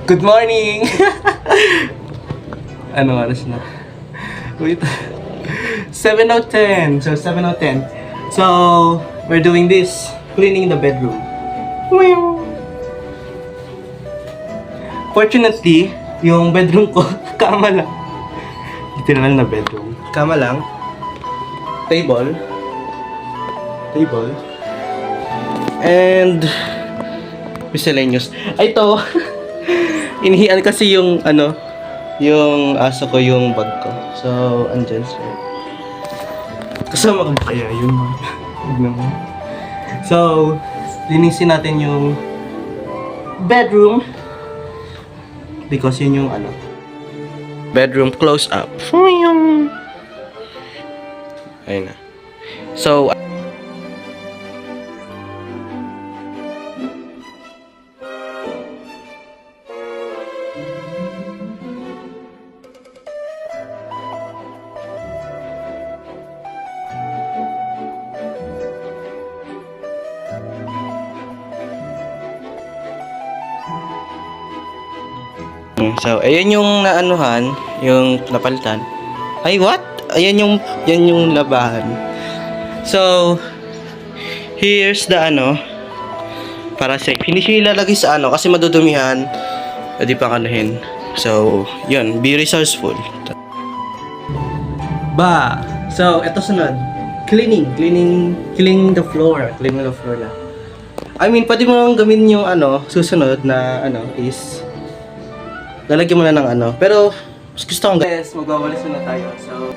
Good morning! Ano oras na? Wait. 7:10. So, 7:10. So, we're doing this. Cleaning the bedroom. Fortunately, yung bedroom ko, kama lang. Literal na bedroom. Kama lang. Table. And miscellaneous. Ay, ito. Inihian kasi yung yung aso ko, yung bag ko. So, andyan siya. Kasama ko ba kaya yun? Huwag naman. So, linisin natin yung bedroom. Because yun yung bedroom close up. Ayun na. So, ayan yung naanuhan, yung napalitan. Ay, what? Ayan yung labahan. So, here's the para safe. Hindi siya ilalagay sa kasi madudumihan. Pwede pa kanuhin. So, yun. Be resourceful. So, eto sunod. Cleaning the floor. Cleaning the floor na. I mean, pwede mo nang gawin yung susunod na is lalagyan mo na ng pero mas gusto kong guys, magwawalis na tayo. So,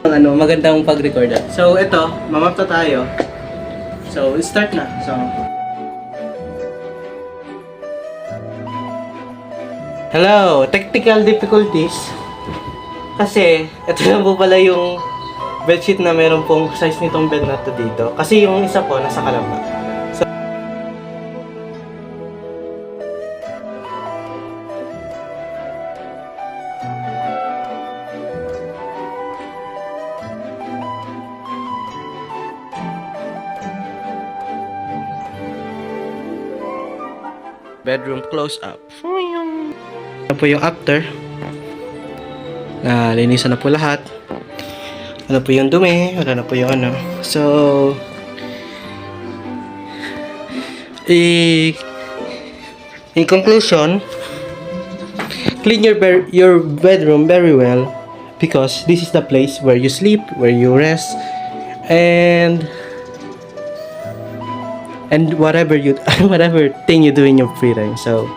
magandang pag-record. So, ito, mamap na tayo. So, start na. So, hello, technical difficulties. Kasi, ito lang po pala yung bedsheet na meron pong size nitong bed na to dito. Kasi yung isa po, nasa kalamba. So, bedroom close up. Ano po yung after? Linisan na po lahat. Ano po yung dumi, wala na po yung So, in conclusion, clean your bedroom very well because this is the place where you sleep, where you rest, and whatever thing you do in your free time. So,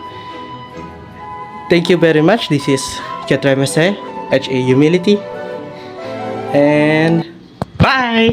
thank you very much. This is Chatremese, HA Humility. And bye!